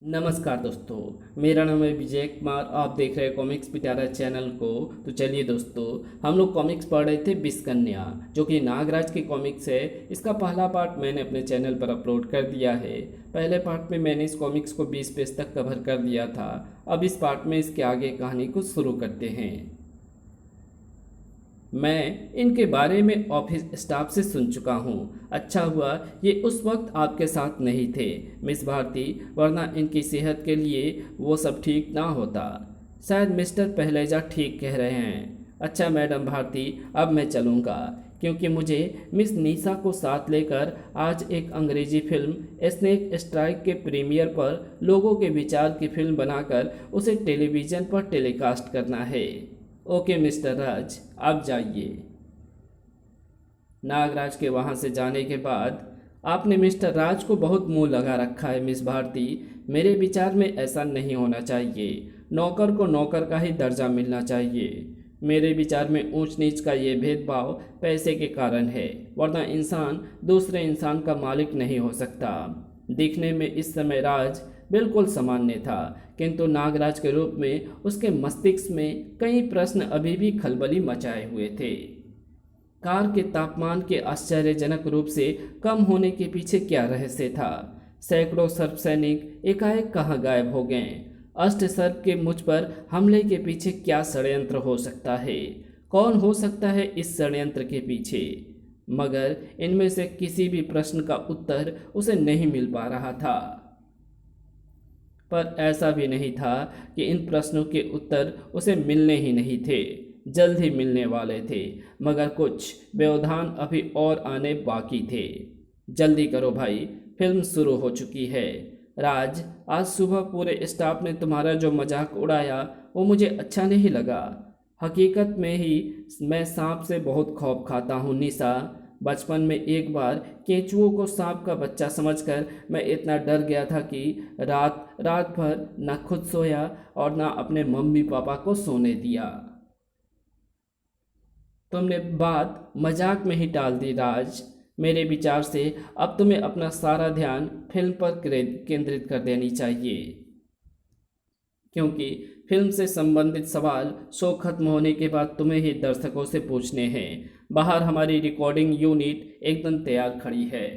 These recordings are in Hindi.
नमस्कार दोस्तों, मेरा नाम है विजय कुमार। आप देख रहे हैं कॉमिक्स पिटारा चैनल को। तो चलिए दोस्तों, हम लोग कॉमिक्स पढ़ रहे थे विषकन्या, जो कि नागराज की कॉमिक्स है। इसका पहला पार्ट मैंने अपने चैनल पर अपलोड कर दिया है। पहले पार्ट में मैंने इस कॉमिक्स को 20 पेज तक कवर कर दिया था। अब इस पार्ट में इसके आगे कहानी को शुरू करते हैं। मैं इनके बारे में ऑफिस स्टाफ से सुन चुका हूँ। अच्छा हुआ ये उस वक्त आपके साथ नहीं थे मिस भारती, वरना इनकी सेहत के लिए वो सब ठीक ना होता। शायद मिस्टर पहलेजा ठीक कह रहे हैं। अच्छा मैडम भारती, अब मैं चलूँगा, क्योंकि मुझे मिस निशा को साथ लेकर आज एक अंग्रेजी फिल्म स्नेक स्ट्राइक के प्रीमियर पर लोगों के विचार की फिल्म बनाकर उसे टेलीविज़न पर टेलीकास्ट करना है। ओके मिस्टर राज, आप जाइए। नागराज के वहाँ से जाने के बाद, आपने मिस्टर राज को बहुत मुंह लगा रखा है मिस भारती। मेरे विचार में ऐसा नहीं होना चाहिए। नौकर को नौकर का ही दर्जा मिलना चाहिए। मेरे विचार में ऊंच नीच का ये भेदभाव पैसे के कारण है, वरना इंसान दूसरे इंसान का मालिक नहीं हो सकता। दिखने में इस समय राज बिल्कुल सामान्य था, किंतु नागराज के रूप में उसके मस्तिष्क में कई प्रश्न अभी भी खलबली मचाए हुए थे। कार के तापमान के आश्चर्यजनक रूप से कम होने के पीछे क्या रहस्य था? सैकड़ों सर्प सैनिक एकाएक कहाँ गायब हो गए? अष्ट सर्प के मुझ पर हमले के पीछे क्या षड्यंत्र हो सकता है? कौन हो सकता है इस षड्यंत्र के पीछे? मगर इनमें से किसी भी प्रश्न का उत्तर उसे नहीं मिल पा रहा था। पर ऐसा भी नहीं था कि इन प्रश्नों के उत्तर उसे मिलने ही नहीं थे, जल्द ही मिलने वाले थे। मगर कुछ व्यवधान अभी और आने बाकी थे। जल्दी करो भाई, फिल्म शुरू हो चुकी है। राज, आज सुबह पूरे स्टाफ ने तुम्हारा जो मजाक उड़ाया वो मुझे अच्छा नहीं लगा। हकीकत में ही मैं सांप से बहुत खौफ खाता हूँ निशा। बचपन में एक बार केंचुओं को सांप का बच्चा समझकर मैं इतना डर गया था कि रात रात भर न खुद सोया और न अपने मम्मी पापा को सोने दिया। तुमने बात मजाक में ही टाल दी राज। मेरे विचार से अब तुम्हें अपना सारा ध्यान फिल्म पर केंद्रित कर देनी चाहिए, क्योंकि फिल्म से संबंधित सवाल शो खत्म होने के बाद तुम्हें ही दर्शकों से पूछने हैं। बाहर हमारी रिकॉर्डिंग यूनिट एकदम तैयार खड़ी है।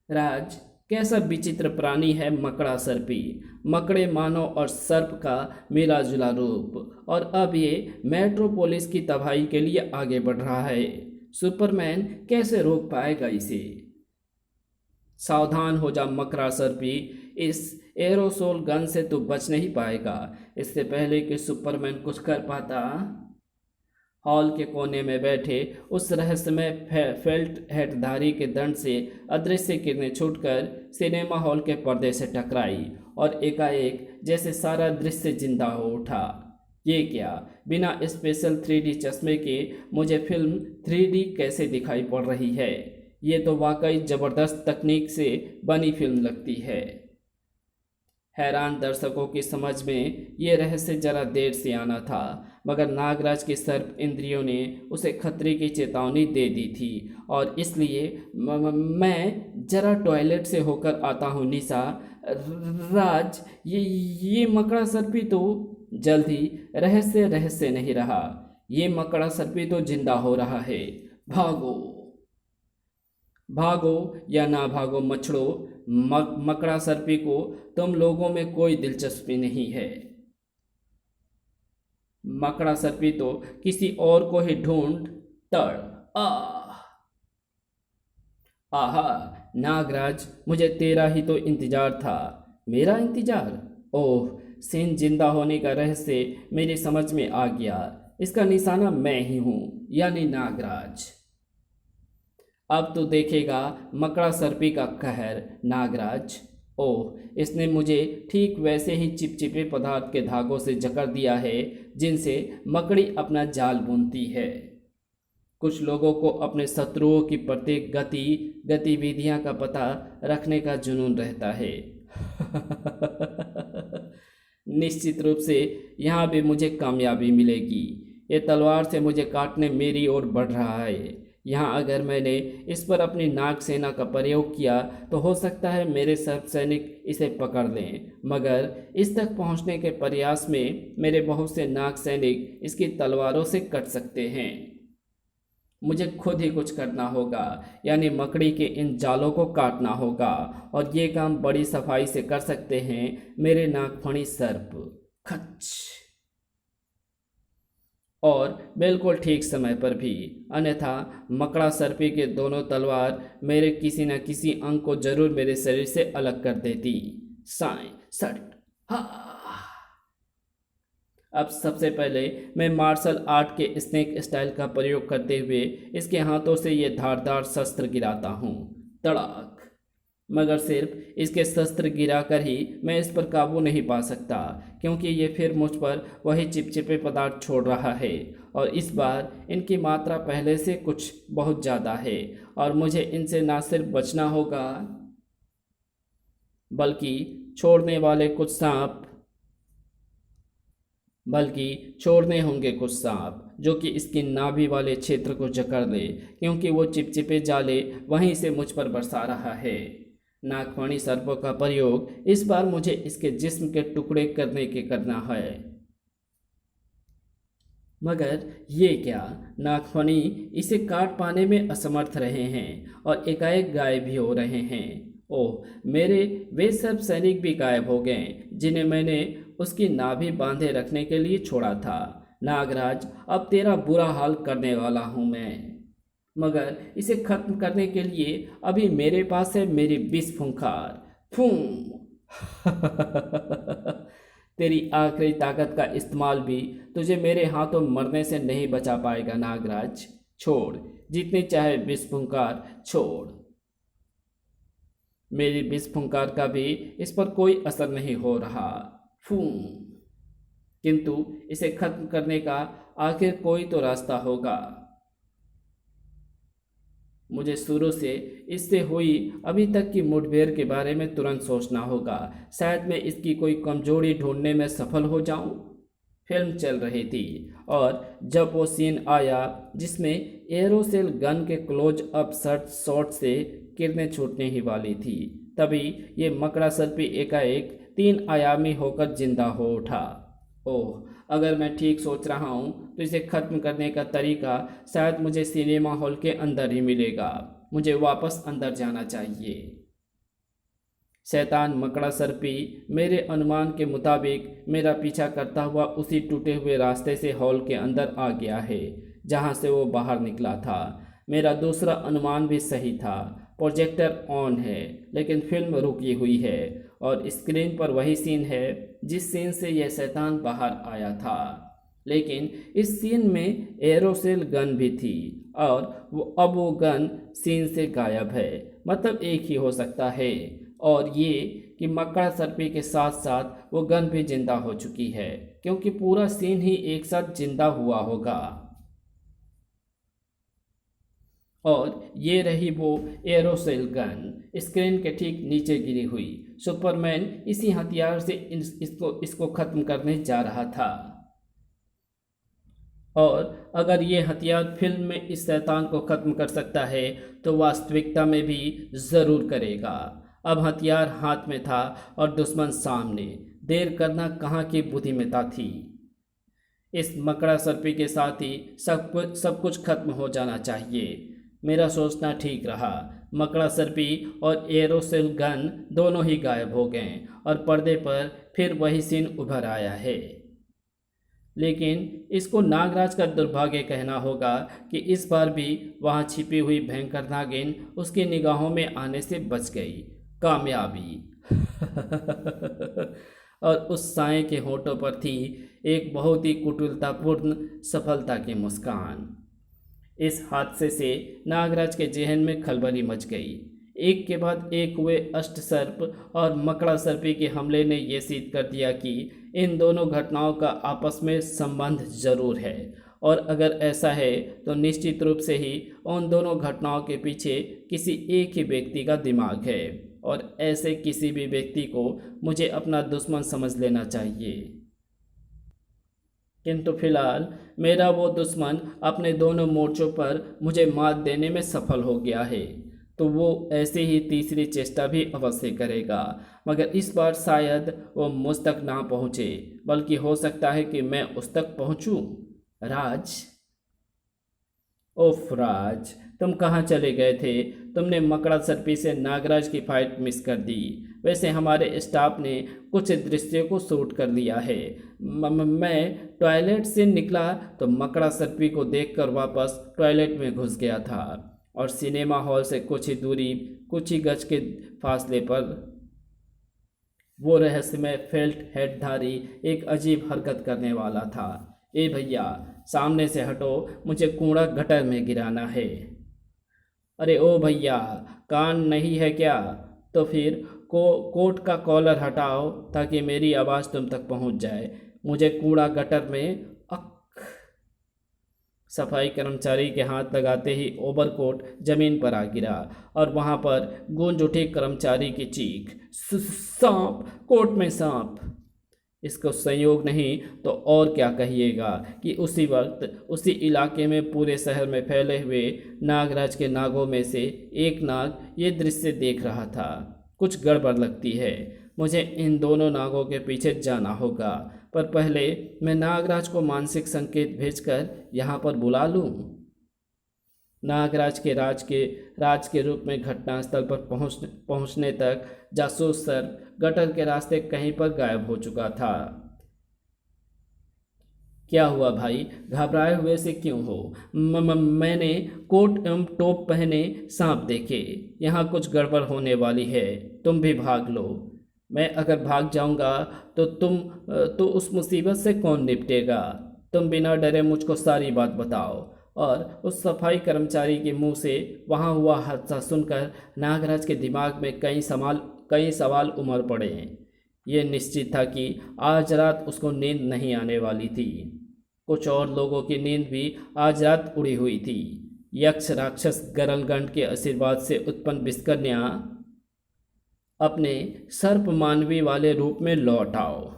राज, कैसा विचित्र प्राणी है मकड़ा सर्पी। मकड़े मानव और सर्प का मिला जुला रूप, और अब ये मेट्रोपोलिस की तबाही के लिए आगे बढ़ रहा है। सुपरमैन कैसे रोक पाएगा इसे? सावधान हो जा मकड़ा सर्पी, इस एरोसोल गन से तो बच नहीं पाएगा। इससे पहले कि सुपरमैन कुछ कर पाता, हॉल के कोने में बैठे उस रहस्यमय फेल्ट हेडधारी के दंड से अदृश्य किरणें छूटकर सिनेमा हॉल के पर्दे से टकराई, और एकाएक जैसे सारा दृश्य जिंदा हो उठा। ये क्या, बिना स्पेशल 3D चश्मे के मुझे फिल्म 3D कैसे दिखाई पड़ रही है? ये तो वाकई ज़बरदस्त तकनीक से बनी फिल्म लगती है। हैरान दर्शकों की समझ में ये रहस्य जरा देर से आना था, मगर नागराज के सर्प इंद्रियों ने उसे खतरे की चेतावनी दे दी थी, और इसलिए मैं जरा टॉयलेट से होकर आता हूँ निशा। राज, ये मकड़ा सर्पी तो जल्द ही रहस्य रहस्य नहीं रहा। ये मकड़ा सर्पी तो जिंदा हो रहा है। भागो भागो या ना भागो मच्छड़ो, मकड़ा सर्पी को तुम लोगों में कोई दिलचस्पी नहीं है। मकड़ा सर्पी तो किसी और को ही ढूंढ तड़ आहा। नागराज, मुझे तेरा ही तो इंतजार था। मेरा इंतजार? ओह, सेन जिंदा होने का रहस्य मेरी समझ में आ गया। इसका निशाना मैं ही हूँ, यानी नागराज। अब तो देखेगा मकड़ा सर्पी का कहर नागराज। ओह, इसने मुझे ठीक वैसे ही चिपचिपे पदार्थ के धागों से जकड़ दिया है जिनसे मकड़ी अपना जाल बुनती है। कुछ लोगों को अपने शत्रुओं की प्रत्येक गतिविधियां का पता रखने का जुनून रहता है। निश्चित रूप से यहाँ भी मुझे कामयाबी मिलेगी। ये तलवार से मुझे काटने मेरी ओर बढ़ रहा है। यहाँ अगर मैंने इस पर अपनी नाग सेना का प्रयोग किया तो हो सकता है मेरे सर्प सैनिक इसे पकड़ लें, मगर इस तक पहुँचने के प्रयास में मेरे बहुत से नाग सैनिक इसकी तलवारों से कट सकते हैं। मुझे खुद ही कुछ करना होगा, यानी मकड़ी के इन जालों को काटना होगा, और ये काम बड़ी सफाई से कर सकते हैं मेरे नागफणी सर्प। खच! और बिल्कुल ठीक समय पर भी, अन्यथा मकड़ा सर्पी के दोनों तलवार मेरे किसी न किसी अंग को जरूर मेरे शरीर से अलग कर देती। साएं सट हा। अब सबसे पहले मैं मार्शल आर्ट के स्नेक स्टाइल का प्रयोग करते हुए इसके हाथों से ये धारदार शस्त्र गिराता हूँ। तड़ाक! मगर सिर्फ इसके शस्त्र गिराकर ही मैं इस पर काबू नहीं पा सकता, क्योंकि ये फिर मुझ पर वही चिपचिपे पदार्थ छोड़ रहा है, और इस बार इनकी मात्रा पहले से कुछ बहुत ज़्यादा है, और मुझे इनसे ना सिर्फ बचना होगा बल्कि छोड़ने होंगे कुछ सांप जो कि इसकी नाभि वाले क्षेत्र को जकड़ ले, क्योंकि वो चिपचिपे जाले वहीं से मुझ पर बरसा रहा है। नागफणी सर्पों का प्रयोग इस बार मुझे इसके जिस्म के टुकड़े करना है। मगर ये क्या, नागफणी इसे काट पाने में असमर्थ रहे हैं और एकाएक गायब भी हो रहे हैं। ओह, मेरे वे सब सैनिक भी गायब हो गए जिन्हें मैंने उसकी नाभि बांधे रखने के लिए छोड़ा था। नागराज, अब तेरा बुरा हाल करने वाला हूं मैं, मगर इसे खत्म करने के लिए अभी मेरे पास है मेरी विष फुंकार। फूं! तेरी आखिरी ताकत का इस्तेमाल भी तुझे मेरे हाथों मरने से नहीं बचा पाएगा नागराज। छोड़, जितनी चाहे विष फुंकार छोड़। मेरी विष फुंकार का भी इस पर कोई असर नहीं हो रहा। फूं! किंतु इसे खत्म करने का आखिर कोई तो रास्ता होगा। मुझे शुरू से इससे हुई अभी तक की मुठभेड़ के बारे में तुरंत सोचना होगा। शायद मैं इसकी कोई कमजोरी ढूंढने में सफल हो जाऊं। फिल्म चल रही थी और जब वो सीन आया जिसमें एरोसेल गन के क्लोज अप शॉट से किरणें छूटने ही वाली थी, तभी ये मकड़ा सर्पी एकाएक 3 आयामी होकर जिंदा हो उठा। ओह, अगर मैं ठीक सोच रहा हूँ तो इसे खत्म करने का तरीका शायद मुझे सिनेमा हॉल के अंदर ही मिलेगा। मुझे वापस अंदर जाना चाहिए। शैतान मकड़ा सर्पी मेरे अनुमान के मुताबिक मेरा पीछा करता हुआ उसी टूटे हुए रास्ते से हॉल के अंदर आ गया है जहाँ से वो बाहर निकला था। मेरा दूसरा अनुमान भी सही था। प्रोजेक्टर ऑन है लेकिन फिल्म रुकी हुई है और स्क्रीन पर वही सीन है जिस सीन से यह शैतान बाहर आया था, लेकिन इस सीन में एरोसेल गन भी थी और अब वो गन सीन से गायब है। मतलब एक ही हो सकता है, और ये कि मकड़ा सर्पी के साथ साथ वो गन भी जिंदा हो चुकी है, क्योंकि पूरा सीन ही एक साथ जिंदा हुआ होगा। और ये रही वो एरोसेल गन स्क्रीन के ठीक नीचे गिरी हुई। सुपरमैन इसी हथियार से इसको खत्म करने जा रहा था, और अगर ये हथियार फिल्म में इस शैतान को खत्म कर सकता है तो वास्तविकता में भी ज़रूर करेगा। अब हथियार हाथ में था और दुश्मन सामने। देर करना कहाँ की बुद्धिमत्ता थी। इस मकड़ा सर्पी के साथ ही सब कुछ खत्म हो जाना चाहिए। मेरा सोचना ठीक रहा। मकड़ा सर्पी और एरोसेल गन दोनों ही गायब हो गए और पर्दे पर फिर वही सीन उभर आया है। लेकिन इसको नागराज का दुर्भाग्य कहना होगा कि इस बार भी वहाँ छिपी हुई भयंकर नागिन उसकी निगाहों में आने से बच गई। कामयाबी। और उस साए के होठों पर थी एक बहुत ही कुटिलतापूर्ण सफलता की मुस्कान। इस हादसे से नागराज के जहन में खलबली मच गई। एक के बाद एक हुए अष्ट सर्प और मकड़ा सर्पी के हमले ने यह सिद्ध कर दिया कि इन दोनों घटनाओं का आपस में संबंध जरूर है, और अगर ऐसा है तो निश्चित रूप से ही उन दोनों घटनाओं के पीछे किसी एक ही व्यक्ति का दिमाग है, और ऐसे किसी भी व्यक्ति को मुझे अपना दुश्मन समझ लेना चाहिए। किंतु फिलहाल मेरा वो दुश्मन अपने दोनों मोर्चों पर मुझे मात देने में सफल हो गया है, तो वो ऐसे ही तीसरी चेष्टा भी अवश्य करेगा, मगर इस बार शायद वो मुझ तक ना पहुँचे, बल्कि हो सकता है कि मैं उस तक पहुँचूँ। राज, ओफ राज, तुम कहाँ चले गए थे? तुमने मकड़ा सर्पी से नागराज की फाइट मिस कर दी। वैसे हमारे स्टाफ ने कुछ दृश्यों को शूट कर लिया है। मैं टॉयलेट से निकला तो मकड़ा सर्पी को देखकर वापस टॉयलेट में घुस गया था और सिनेमा हॉल से कुछ ही दूरी, कुछ ही गज के फासले पर वो रहस्यमय फेल्ट हेडधारी एक अजीब हरकत करने वाला था। ए भैया, सामने से हटो, मुझे कूड़ा गटर में गिराना है। अरे ओ भैया, कान नहीं है क्या? तो फिर कोट का कॉलर हटाओ ताकि मेरी आवाज़ तुम तक पहुंच जाए। मुझे कूड़ा गटर में सफाई कर्मचारी के हाथ लगाते ही ओवरकोट जमीन पर आ गिरा और वहां पर गूंज उठी कर्मचारी की चीख, सांप, कोट में सांप। इसको संयोग नहीं तो और क्या कहिएगा कि उसी वक्त उसी इलाके में पूरे शहर में फैले हुए नागराज के नागों में से एक नाग ये दृश्य देख रहा था। कुछ गड़बड़ लगती है, मुझे इन दोनों नागों के पीछे जाना होगा, पर पहले मैं नागराज को मानसिक संकेत भेजकर यहाँ पर बुला लूँ। नागराज के राज के रूप में घटनास्थल पर पहुँचने तक जासूस सर गटर के रास्ते कहीं पर गायब हो चुका था। क्या हुआ भाई, घबराए हुए से क्यों हो? मैंने कोट एवं टोप पहने सांप देखे, यहाँ कुछ गड़बड़ होने वाली है, तुम भी भाग लो। मैं अगर भाग जाऊंगा तो उस मुसीबत से कौन निपटेगा? तुम बिना डरे मुझको सारी बात बताओ। और उस सफाई कर्मचारी के मुंह से वहाँ हुआ हादसा सुनकर नागराज के दिमाग में कई सवाल उमड़ पड़े। ये निश्चित था कि आज रात उसको नींद नहीं आने वाली थी। कुछ और लोगों की नींद भी आज रात उड़ी हुई थी। यक्ष राक्षस गरलगंड के आशीर्वाद से उत्पन्न विष्कन्या अपने सर्प मानवी वाले रूप में लौट आओ।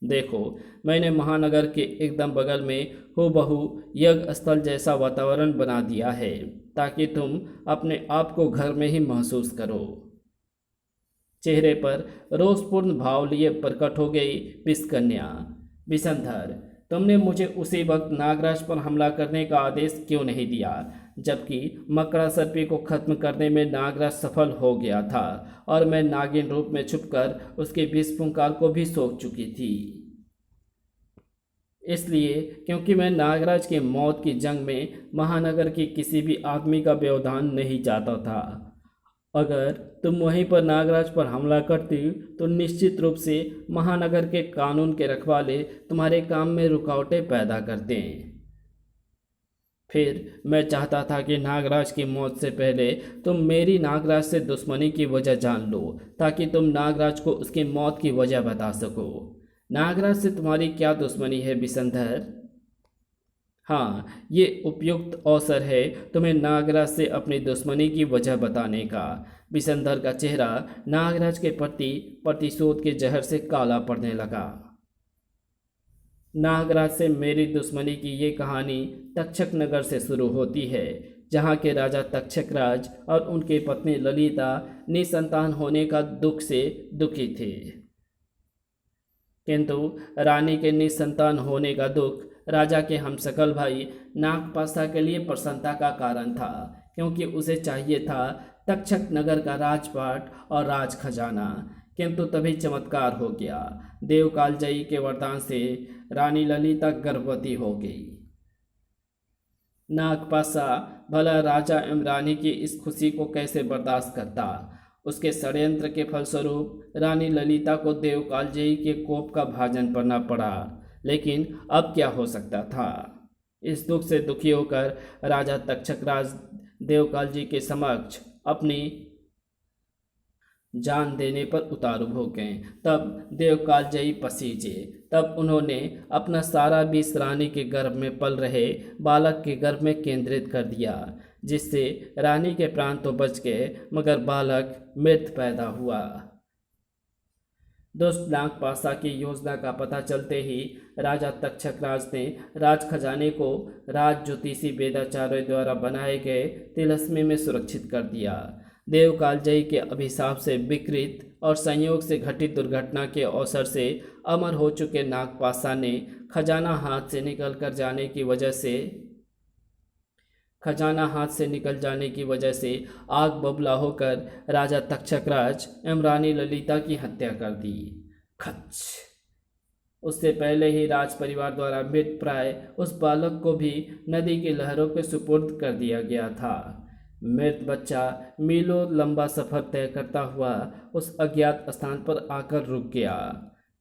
देखो, मैंने महानगर के एकदम बगल में हूबहू यज्ञ स्थल जैसा वातावरण बना दिया है ताकि तुम अपने आप को घर में ही महसूस करो। चेहरे पर रोषपूर्ण भाव लिए प्रकट हो गई विष्कन्या। विषंधर, तुमने मुझे उसी वक्त नागराज पर हमला करने का आदेश क्यों नहीं दिया, जबकि मकड़ा सर्पी को खत्म करने में नागराज सफल हो गया था और मैं नागिन रूप में छुपकर उसके विष फुंकार को भी सोख चुकी थी। इसलिए क्योंकि मैं नागराज की मौत की जंग में महानगर के किसी भी आदमी का व्यवधान नहीं चाहता था। अगर तुम वहीं पर नागराज पर हमला करती तो निश्चित रूप से महानगर के कानून के रखवाले तुम्हारे काम में रुकावटें पैदा करते हैं। फिर मैं चाहता था कि नागराज की मौत से पहले तुम मेरी नागराज से दुश्मनी की वजह जान लो ताकि तुम नागराज को उसकी मौत की वजह बता सको। नागराज से तुम्हारी क्या दुश्मनी है विषंधर? हाँ, ये उपयुक्त अवसर है तुम्हें नागराज से अपनी दुश्मनी की वजह बताने का। विषंधर का चेहरा नागराज के प्रति प्रतिशोध के जहर से काला पड़ने लगा। नागराज से मेरी दुश्मनी की ये कहानी तक्षक नगर से शुरू होती है, जहाँ के राजा तक्षक राज और उनकी पत्नी ललिता निसंतान होने का दुख से दुखी थे। किंतु रानी के निसंतान होने का दुख राजा के हमशक्ल भाई नागपासा के लिए प्रसन्नता का कारण था, क्योंकि उसे चाहिए था तक्षक नगर का राजपाट और राज खजाना। किंतु तभी चमत्कार हो गया। देवकालजयी के वरदान से रानी ललिता गर्भवती हो गई। नागपासा भला राजा एवं रानी की इस खुशी को कैसे बर्दाश्त करता। उसके षड्यंत्र के फलस्वरूप रानी ललिता को देवकालजयी के कोप का भाजन पड़ना पड़ा, लेकिन अब क्या हो सकता था। इस दुख से दुखी होकर राजा तक्षकराज देवकालजी के समक्ष अपनी जान देने पर उतारू हो गए। तब देवकालजयी पसीजे। तब उन्होंने अपना सारा विष रानी के गर्भ में पल रहे बालक के गर्भ में केंद्रित कर दिया, जिससे रानी के प्राण तो बच गए मगर बालक मृत पैदा हुआ। दुष्ट नागपाशा की योजना का पता चलते ही राजा तक्षकराज ने राज खजाने को राज ज्योतिषी वेदाचार्य द्वारा बनाए गए तिलस्मी में सुरक्षित कर दिया। देव कालजयी के अभिशाप से विकृत और संयोग से घटित दुर्घटना के अवसर से अमर हो चुके नागपाशा ने खजाना हाथ से निकल जाने की वजह से आग बबूला होकर राजा तक्षकराज एवं रानी ललिता की हत्या कर दी। खच। उससे पहले ही राज परिवार द्वारा मृत प्राय उस बालक को भी नदी की लहरों के सुपुर्द कर दिया गया था। मृत बच्चा मीलों लंबा सफर तय करता हुआ उस अज्ञात स्थान पर आकर रुक गया,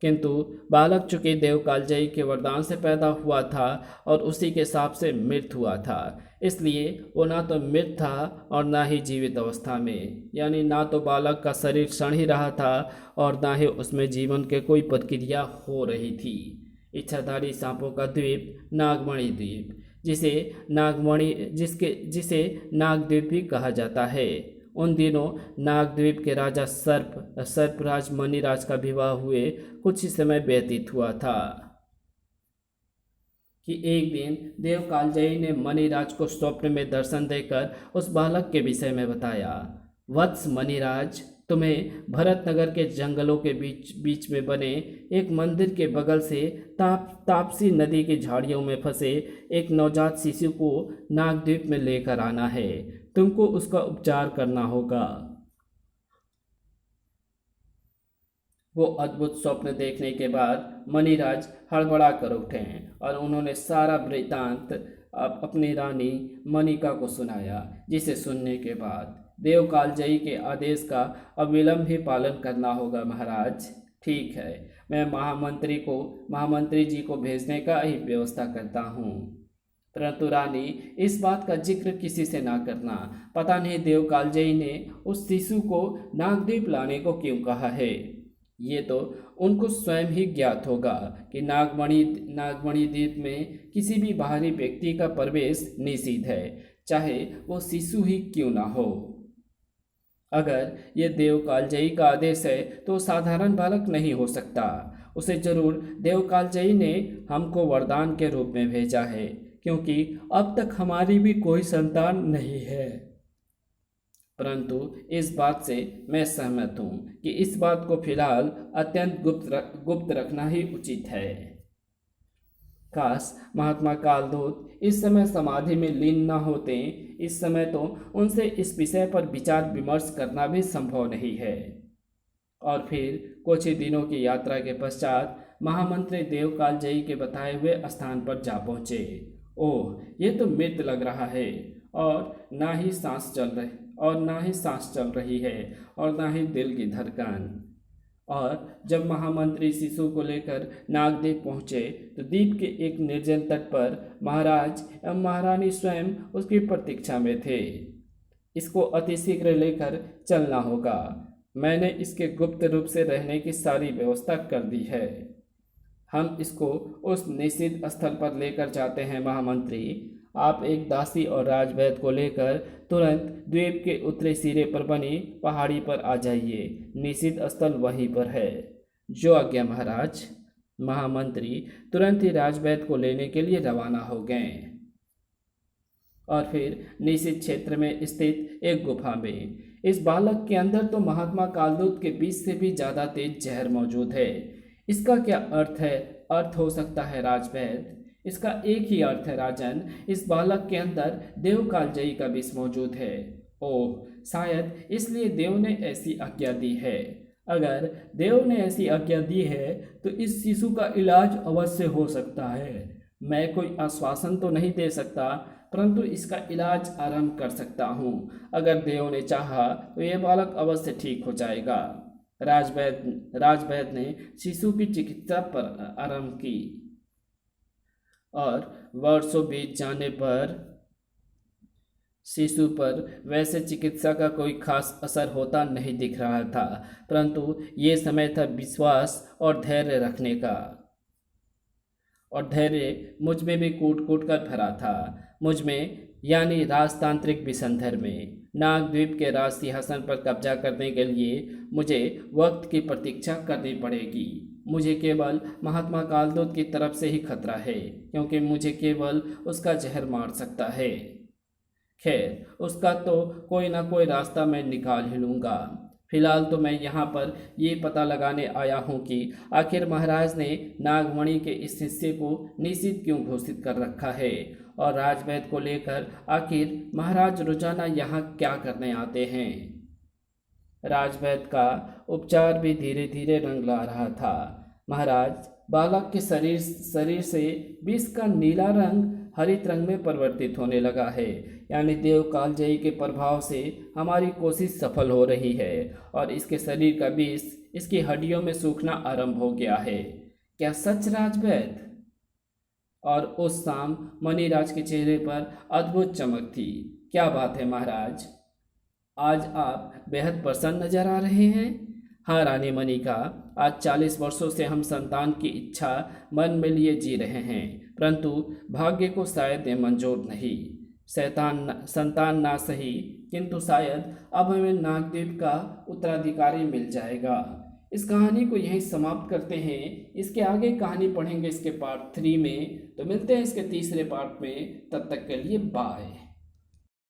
किंतु बालक चूंकि देव कालजयी के वरदान से पैदा हुआ था और उसी के शाप से मृत हुआ था, इसलिए वो ना तो मृत था और ना ही जीवित अवस्था में, यानी ना तो बालक का शरीर सड़ ही रहा था और ना ही उसमें जीवन के कोई प्रक्रिया हो रही थी। इच्छाधारी सांपों का द्वीप नागमणि द्वीप, जिसे नागद्वीप भी कहा जाता है। उन दिनों नागद्वीप के राजा सर्पराज मणिराज का विवाह हुए कुछ ही समय व्यतीत हुआ था कि एक दिन देव कालजयी ने मणिराज को स्वप्न में दर्शन देकर उस बालक के विषय में बताया। वत्स मणिराज, तुम्हें भरतनगर के जंगलों के बीच में बने एक मंदिर के बगल से तापसी नदी की झाड़ियों में फंसे एक नवजात शिशु को नागद्वीप में लेकर आना है। तुमको उसका उपचार करना होगा। वो अद्भुत स्वप्न देखने के बाद मणिराज हड़बड़ा कर उठे और उन्होंने सारा वृत्तांत अपनी रानी मणिका को सुनाया, जिसे सुनने के बाद देव कालजयी के आदेश का अविलंब ही पालन करना होगा महाराज। ठीक है, मैं महामंत्री जी को भेजने का ही व्यवस्था करता हूँ, परंतु रानी इस बात का जिक्र किसी से ना करना। पता नहीं देव कालजयी ने उस शिशु को नागद्वीप लाने को क्यों कहा है। ये तो उनको स्वयं ही ज्ञात होगा कि नागमणि द्वीप में किसी भी बाहरी व्यक्ति का प्रवेश निषिद्ध है, चाहे वो शिशु ही क्यों ना हो। अगर ये देव कालजयी का आदेश है तो साधारण बालक नहीं हो सकता। उसे जरूर देव कालजयी ने हमको वरदान के रूप में भेजा है, क्योंकि अब तक हमारी भी कोई संतान नहीं है। परंतु इस बात से मैं सहमत हूँ कि इस बात को फिलहाल अत्यंत गुप्त रखना ही उचित है। काश महात्मा कालदूत इस समय समाधि में लीन न होते। इस समय तो उनसे इस विषय पर विचार विमर्श करना भी संभव नहीं है। और फिर कुछ ही दिनों की यात्रा के पश्चात महामंत्री देव कालजयी के बताए हुए स्थान पर जा पहुँचे। ओह, ये तो मृत लग रहा है और ना ही सांस चल रही है और ना ही दिल की धड़कन। और जब महामंत्री शिशु को लेकर नागद्वीप पहुँचे तो द्वीप के एक निर्जन तट पर महाराज एवं महारानी स्वयं उसकी प्रतीक्षा में थे। इसको अतिशीघ्र लेकर चलना होगा। मैंने इसके गुप्त रूप से रहने की सारी व्यवस्था कर दी है। हम इसको उस निषिद्ध स्थल पर लेकर जाते हैं महामंत्री। आप एक दासी और राजवैद्य को लेकर तुरंत द्वीप के उत्तरी सिरे पर बनी पहाड़ी पर आ जाइए। निषिद्ध स्थल वहीं पर है। जो आज्ञा महाराज। महामंत्री तुरंत ही राजवैद्य को लेने के लिए रवाना हो गए और फिर निषिद्ध क्षेत्र में स्थित एक गुफा में इस बालक के अंदर तो महात्मा कालदूत के बीच से भी ज्यादा तेज जहर मौजूद है। इसका क्या अर्थ हो सकता है राजवैद्य? इसका एक ही अर्थ है राजन, इस बालक के अंदर देव कालजयी का विष मौजूद है। ओह, शायद इसलिए देव ने ऐसी आज्ञा दी है। अगर देव ने ऐसी आज्ञा दी है तो इस शिशु का इलाज अवश्य हो सकता है। मैं कोई आश्वासन तो नहीं दे सकता, परंतु इसका इलाज आरंभ कर सकता हूँ। अगर देव ने चाहा तो यह बालक अवश्य ठीक हो जाएगा। राजवैद्य ने शिशु की चिकित्सा पर आरंभ की और वर्षों बीत जाने पर शिशु पर वैसे चिकित्सा का कोई खास असर होता नहीं दिख रहा था, परंतु ये समय था विश्वास और धैर्य रखने का। और धैर्य मुझ में भी कूट कूट कर भरा था। मुझ में यानी राजतांत्रिक विसंधर में। नागद्वीप के राज सिंहासन पर कब्जा करने के लिए मुझे वक्त की प्रतीक्षा करनी पड़ेगी। मुझे केवल महात्मा कालदूत की तरफ से ही खतरा है, क्योंकि मुझे केवल उसका जहर मार सकता है। खैर, उसका तो कोई ना कोई रास्ता मैं निकाल ही लूँगा। फिलहाल तो मैं यहाँ पर ये पता लगाने आया हूँ कि आखिर महाराज ने नागमणि के इस हिस्से को निषिद्ध क्यों घोषित कर रखा है, और राजवैद्य को लेकर आखिर महाराज रोजाना यहाँ क्या करने आते हैं। राजवैद्य का उपचार भी धीरे धीरे रंग ला रहा था। महाराज, बालक के शरीर से विष का नीला रंग हरित रंग में परिवर्तित होने लगा है, यानी देव कालजयी के प्रभाव से हमारी कोशिश सफल हो रही है और इसके शरीर का विष इसकी हड्डियों में सूखना आरंभ हो गया है। क्या सच राजवैद्य? और उस शाम मणिराज के चेहरे पर अद्भुत चमक थी। क्या बात है महाराज, आज आप बेहद प्रसन्न नजर आ रहे हैं। हाँ रानी मनिका, आज 40 वर्षों से हम संतान की इच्छा मन में लिए जी रहे हैं, परंतु भाग्य को शायद ये मंजूर नहीं। संतान ना सही, किंतु शायद अब हमें नागद्वीप का उत्तराधिकारी मिल जाएगा। इस कहानी को यहीं समाप्त करते हैं। इसके आगे कहानी पढ़ेंगे इसके पार्ट 3 में, तो मिलते हैं इसके तीसरे पार्ट में। तब तक के लिए बाय।